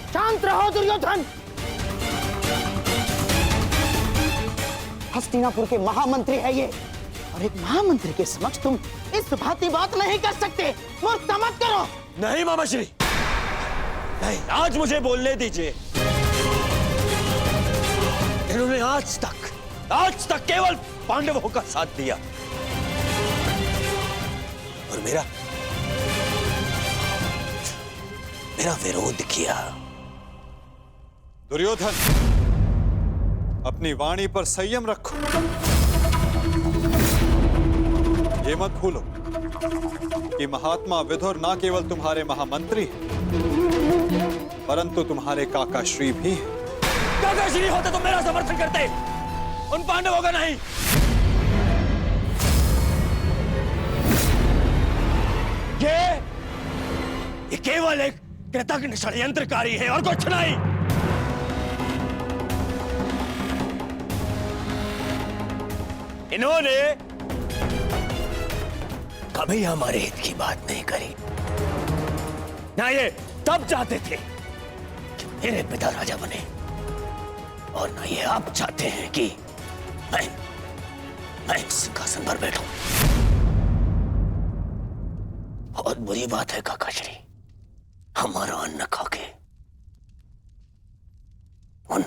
शांत रहो दुर्योधन। हस्तिनापुर के महामंत्री है ये, और एक महामंत्री के समक्ष तुम इस भांति बात नहीं कर सकते। मूर्खता मत करो। नहीं मामाश्री, नहीं, आज मुझे बोलने दीजिए। इन्होंने आज तक केवल पांडवों का साथ दिया और मेरा विरोध किया। दुर्योधन, अपनी वाणी पर संयम रखो। ये मत भूलो कि महात्मा विदुर ना केवल तुम्हारे महामंत्री हैं, परंतु तुम्हारे काका श्री भी हैं। काका श्री होते तो मेरा समर्थन करते, उन पांडवों का नहीं। ये केवल एक कृतज्ञ षड्यंत्रकारी है और कुछ नहीं। इन्होंने कभी हमारे हित की बात नहीं करी। ना ये तब चाहते थे कि मेरे पिता राजा बने, और ना ये आप चाहते हैं कि मैं सिंहासन पर बैठूं। बहुत बुरी बात है काका श्री, हमारा अन्न खाके उन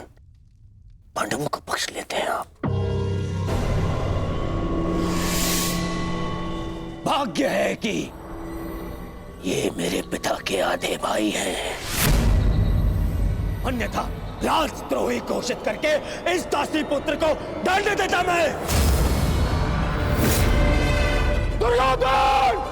पांडवों का पक्ष लेते हैं आप। भाग्य है कि ये मेरे पिता के आधे भाई हैं, अन्यथा राजद्रोही घोषित करके इस दासी पुत्र को दंड देता मैं। दुर्योधन!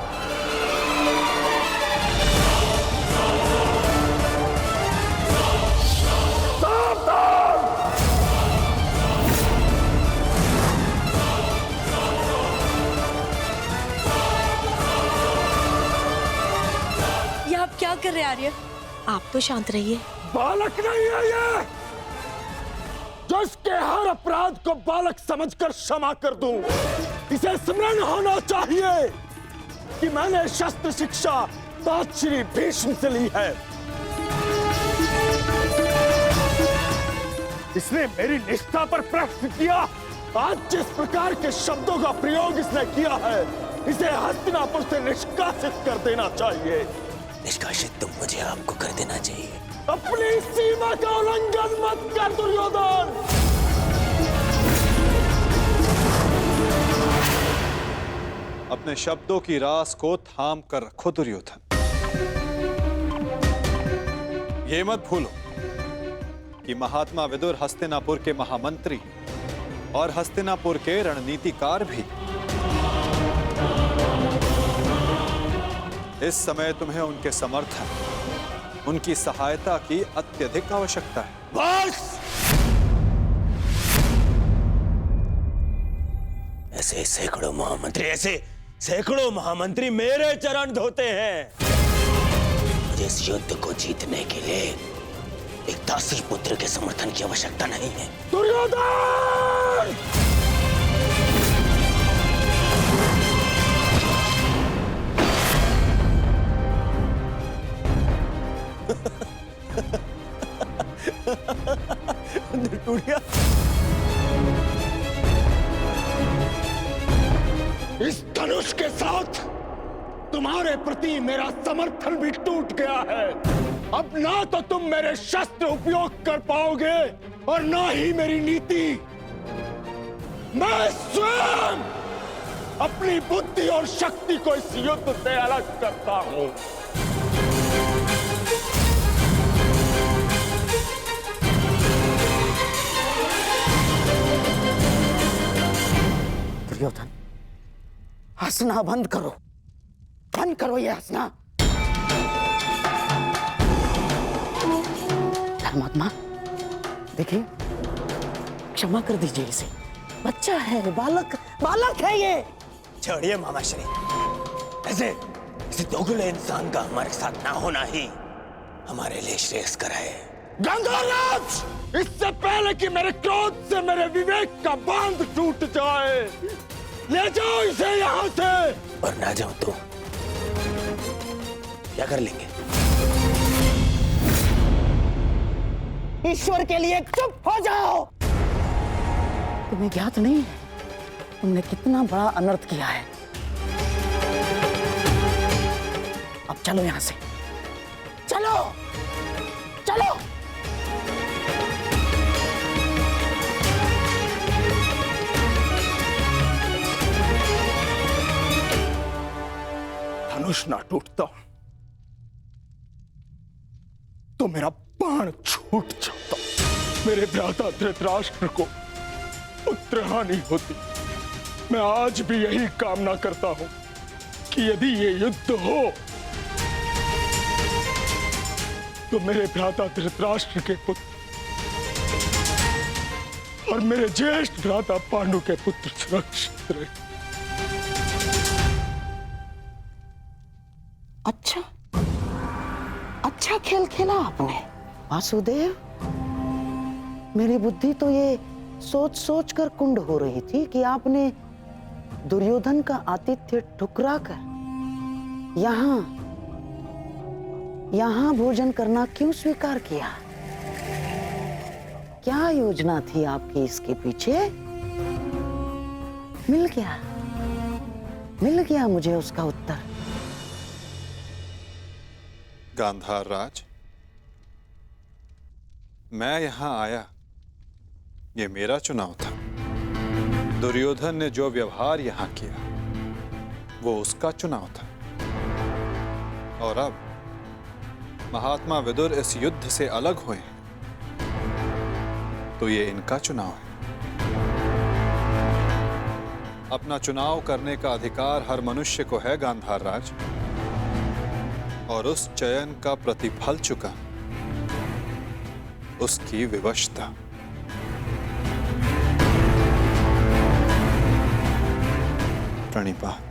क्या कर रहे आर्य? आप तो शांत रहिए। बालक नहीं है ये, जो इसके हर अपराध को बालक समझकर क्षमा कर दूं। इसे स्मरण होना चाहिए कि मैंने शस्त्र शिक्षा तात श्री भीष्म से ली है। इसने मेरी निष्ठा पर प्रश्न किया। आज जिस प्रकार के शब्दों का प्रयोग इसने किया है, इसे हस्तिनापुर से निष्कासित कर देना चाहिए। निष्कासित तो मुझे आपको कर देना चाहिए। अपनी सीमा का उल्लंघन मत कर दुर्योधन। अपने शब्दों की रास को थाम कर रखो दुर्योधन। ये मत भूलो कि महात्मा विदुर हस्तिनापुर के महामंत्री और हस्तिनापुर के रणनीतिकार भी। इस समय तुम्हें उनके समर्थन, उनकी सहायता की अत्यधिक आवश्यकता है। बस! ऐसे सैकड़ों महामंत्री मेरे चरण धोते हैं। मुझे इस युद्ध को जीतने के लिए एक दासी पुत्र के समर्थन की आवश्यकता नहीं है। दुर्योधन! इस धनुष के साथ तुम्हारे प्रति मेरा समर्थन भी टूट गया है। अब ना तो तुम मेरे शस्त्र उपयोग कर पाओगे और ना ही मेरी नीति। मैं स्वयं अपनी बुद्धि और शक्ति को इस युद्ध से अलग करता हूं। दुर्योधन, हंसना बंद करो ये हंसना। धर्मात्मा, देखिए, क्षमा कर दीजिए इसे। बच्चा है, बालक है ये। छोड़िए मामाश्री, ऐसे दोगले इंसान का हमारे साथ ना होना ही हमारे लिए श्रेयस्कर है। गंगाराज, इससे पहले कि मेरे क्रोध से मेरे विवेक का बांध टूट जाए, ले जाओ इसे यहाँ से। और ना जाओ तो क्या कर लेंगे? ईश्वर के लिए चुप हो जाओ। तुम्हें ज्ञात नहीं है तुमने कितना बड़ा अनर्थ किया है। अब चलो यहां से, चलो चलो। धनुष ना टूटता तो मेरा बाण छूट जाता। मेरे भ्राता धृतराष्ट्र को पुत्र हानि होती। मैं आज भी यही कामना करता हूं कि यदि ये युद्ध हो तो मेरे भ्राता धृतराष्ट्र के पुत्र और मेरे ज्येष्ठ भ्राता पांडु के पुत्र सुरक्षित रहे। अच्छा खेल खेला आपने वासुदेव। मेरी बुद्धि तो ये सोच सोच कर कुंड हो रही थी कि आपने दुर्योधन का आतिथ्य ठुकरा कर यहां भोजन करना क्यों स्वीकार किया। क्या योजना थी आपकी इसके पीछे। मिल गया मुझे उसका उत्तर। गांधार राज, मैं यहां आया ये मेरा चुनाव था। दुर्योधन ने जो व्यवहार यहां किया वो उसका चुनाव था। और अब महात्मा विदुर इस युद्ध से अलग हुए हैं तो ये इनका चुनाव है। अपना चुनाव करने का अधिकार हर मनुष्य को है गांधार राज, और उस चयन का प्रतिफल चुका उसकी विवशता। प्रणिपात।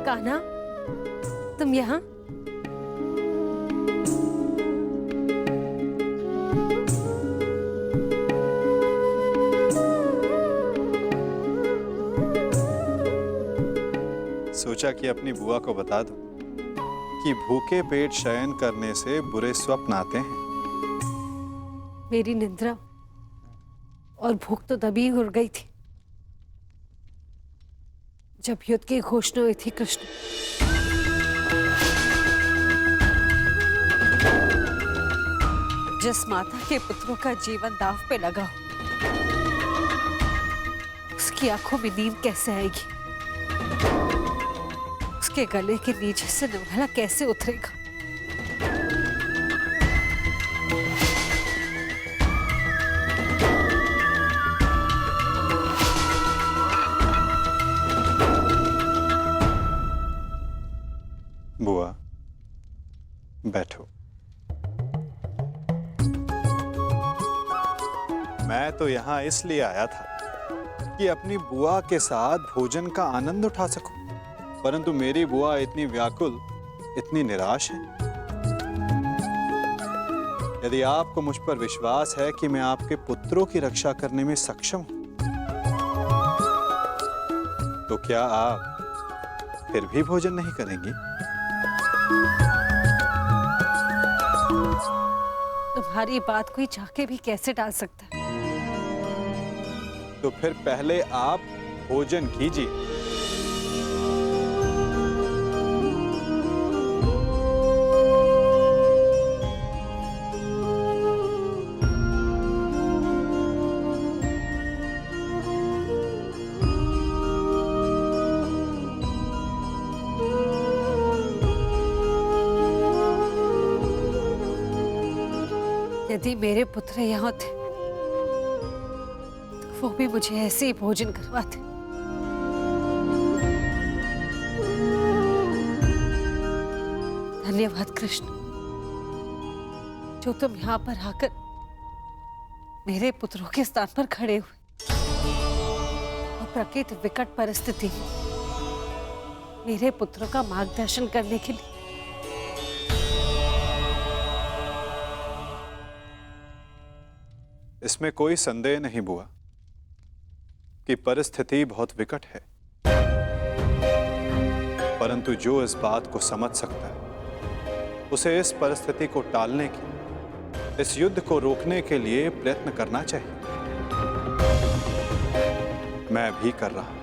कान्हा, तुम यहाँ? सोचा कि अपनी बुआ को बता दूं कि भूखे पेट शयन करने से बुरे स्वप्न आते हैं। मेरी निद्रा और भूख तो तभी उड़ गई थी जब युद्ध की घोषणा हुई थी। कृष्ण, जिस माता के पुत्रों का जीवन दांव पे लगा हो उसकी आंखों में नींद कैसे आएगी। उसके गले के नीचे से निवाला कैसे उतरेगा। बुआ बैठो। मैं तो यहां इसलिए आया था कि अपनी बुआ के साथ भोजन का आनंद उठा सकूं, परंतु मेरी बुआ इतनी व्याकुल, इतनी निराश है। यदि आपको मुझ पर विश्वास है कि मैं आपके पुत्रों की रक्षा करने में सक्षम हूं, तो क्या आप फिर भी भोजन नहीं करेंगी? तुम्हारी बात कोई चाह के भी कैसे टाल सकता है। तो फिर पहले आप भोजन कीजिए। यदि मेरे पुत्र यहाँ थे तो वो भी मुझे ऐसे ही भोजन करवाते। धन्यवाद कृष्ण, जो तुम यहाँ पर आकर मेरे पुत्रों के स्थान पर खड़े हुए। अप्रकित विकट परिस्थिति मेरे पुत्र का मार्गदर्शन करने के लिए। इसमें कोई संदेह नहीं बुआ कि परिस्थिति बहुत विकट है, परंतु जो इस बात को समझ सकता है उसे इस परिस्थिति को टालने की, इस युद्ध को रोकने के लिए प्रयत्न करना चाहिए। मैं भी कर रहा हूं,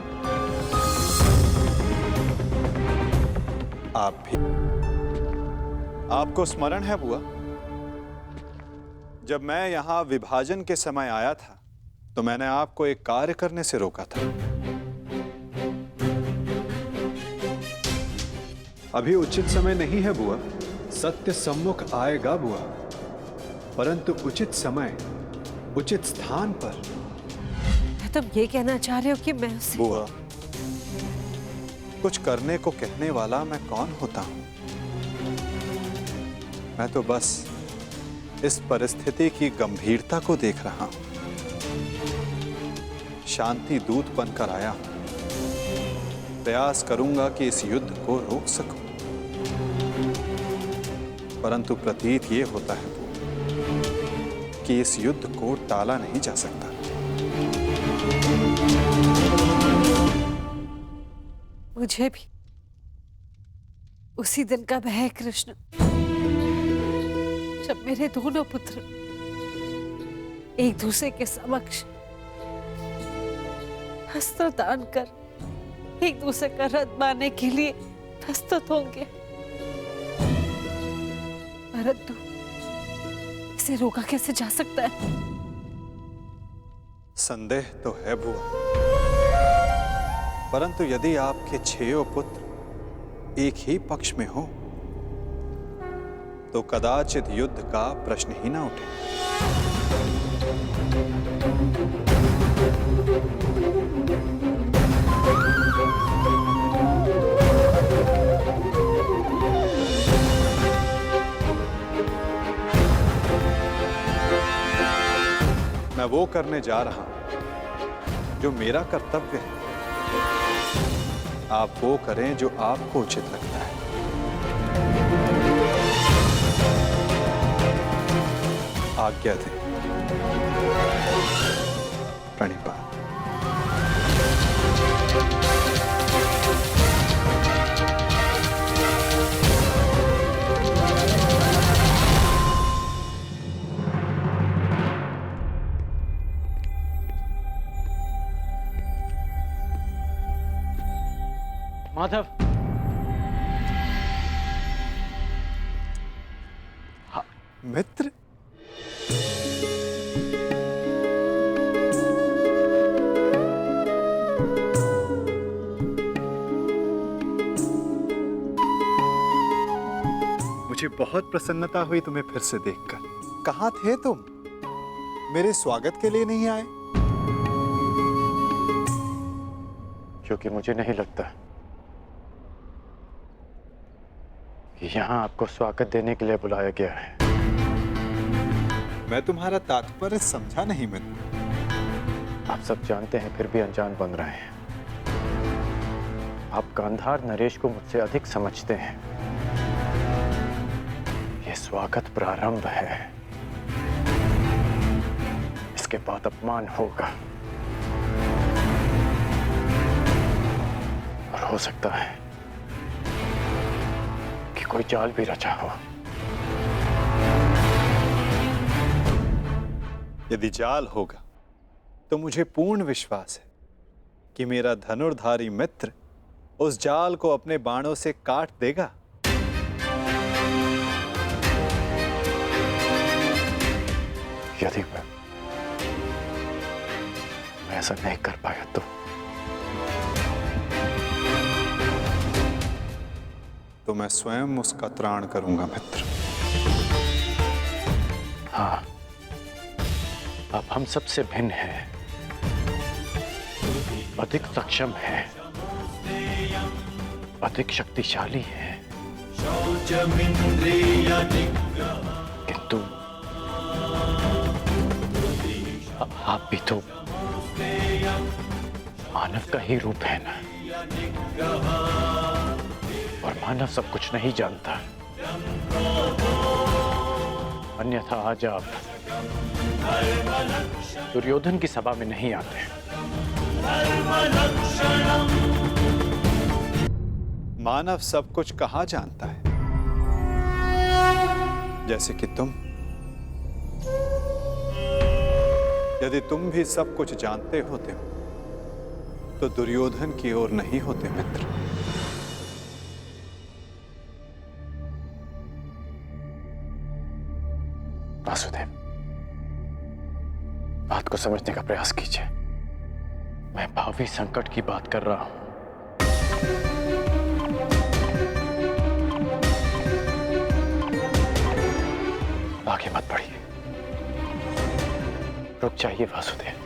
आप भी। आपको स्मरण है बुआ, जब मैं यहां विभाजन के समय आया था तो मैंने आपको एक कार्य करने से रोका था। अभी उचित समय नहीं है बुआ, सत्य सम्मुख आएगा बुआ, परंतु उचित समय उचित स्थान पर। तुम ये कहना चाह रहे हो कि मैं उसे... बुआ, कुछ करने को कहने वाला मैं कौन होता हूं? मैं तो बस इस परिस्थिति की गंभीरता को देख रहा हूं। शांति दूत बनकर आया हूं। प्रयास करूंगा कि इस युद्ध को रोक सकूं, परंतु प्रतीत ये होता है कि इस युद्ध को टाला नहीं जा सकता। मुझे भी उसी दिन का भय है कृष्ण, जब मेरे दोनों पुत्र एक दूसरे के समक्ष अस्त्र दान कर एक दूसरे का रथ बांधने के लिए प्रस्तुत होंगे, परंतु इसे रोका कैसे जा सकता है? संदेह तो है बुआ, परंतु यदि आपके 6 पुत्र एक ही पक्ष में हो तो कदाचित युद्ध का प्रश्न ही ना उठे। मैं वो करने जा रहा हूं जो मेरा कर्तव्य है। आप वो करें जो आपको उचित लगता है। आज्ञा दें। प्रणिपात। माधव, मित्र, मुझे बहुत प्रसन्नता हुई तुम्हें फिर से देखकर। कहाँ थे तुम? मेरे स्वागत के लिए नहीं आए? क्योंकि मुझे नहीं लगता कि यहाँ आपको स्वागत देने के लिए बुलाया गया है। मैं तुम्हारा तात्पर्य समझा नहीं मित्र। आप सब जानते हैं, फिर भी अनजान बन रहे हैं। आप गांधार नरेश को मुझसे अधिक समझते हैं। ये स्वागत प्रारंभ है, इसके बाद अपमान होगा और हो सकता है कि कोई चाल भी रचा हो। यदि जाल होगा तो मुझे पूर्ण विश्वास है कि मेरा धनुर्धारी मित्र उस जाल को अपने बाणों से काट देगा। यदि मैं ऐसा नहीं कर पाया तो मैं स्वयं उसका त्राण करूंगा मित्र। हाँ, आप हम सबसे भिन्न हैं, अधिक सक्षम हैं, अधिक शक्तिशाली हैं, किंतु आप भी तो मानव का ही रूप है ना, और मानव सब कुछ नहीं जानता। अन्यथा आज आप दुर्योधन की सभा में नहीं आते। मानव सब कुछ कहाँ जानता है? जैसे कि तुम। यदि तुम भी सब कुछ जानते होते तो दुर्योधन की ओर नहीं होते मित्र। वासुदेव, बात को समझने का प्रयास कीजिए। मैं भावी संकट की बात कर रहा हूं। आगे मत बढ़िए, रुक जाइए वासुदेव।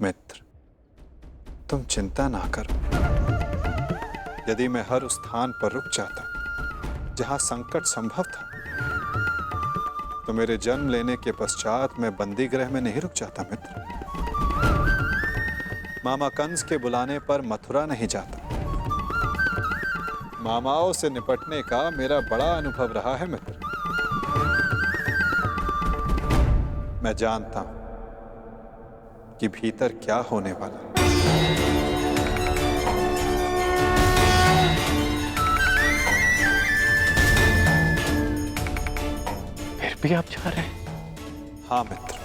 मित्र, तुम चिंता ना करो। यदि मैं हर उस स्थान पर रुक जाता जहां संकट संभव था, तो मेरे जन्म लेने के पश्चात मैं बंदी गृह में नहीं रुक जाता मित्र। मामा कंस के बुलाने पर मथुरा नहीं जाता। मामाओं से निपटने का मेरा बड़ा अनुभव रहा है मित्र। मैं जानता हूं कि भीतर क्या होने वाला है। फिर भी आप जा रहे हैं? हाँ मित्र,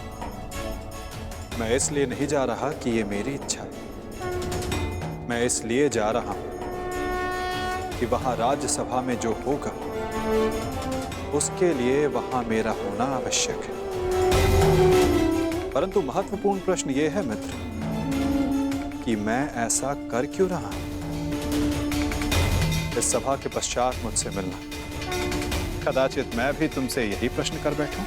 मैं इसलिए नहीं जा रहा कि ये मेरी इच्छा है। मैं इसलिए जा रहा हूं कि वहां राज्यसभा में जो होगा उसके लिए वहां मेरा होना आवश्यक है। परंतु महत्वपूर्ण प्रश्न यह है मित्र कि मैं ऐसा कर क्यों रहा हूं? इस सभा के पश्चात मुझसे मिलना, कदाचित मैं भी तुमसे यही प्रश्न कर बैठूं।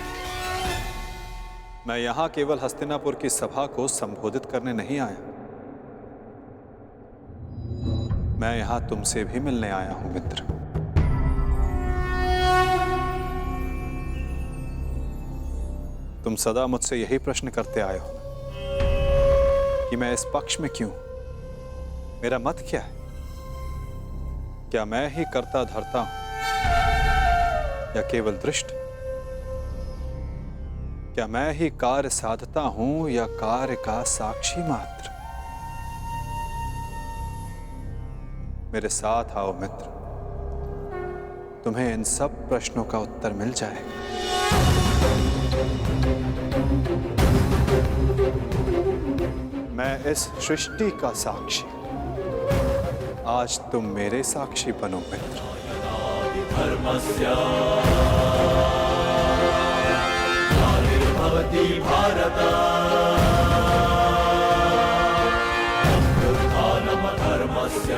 मैं यहां केवल हस्तिनापुर की सभा को संबोधित करने नहीं आया। मैं यहां तुमसे भी मिलने आया हूं मित्र। तुम सदा मुझसे यही प्रश्न करते आए हो कि मैं इस पक्ष में क्यों? मेरा मत क्या है? क्या मैं ही कर्ता धर्ता हूं या केवल दृष्ट? क्या मैं ही कार्य साधता हूं या कार्य का साक्षी मात्र? मेरे साथ आओ मित्र, तुम्हें इन सब प्रश्नों का उत्तर मिल जाएगा। मैं इस सृष्टि का साक्षी, आज तुम मेरे साक्षी बनो मित्र। भवति भारत धर्मस्य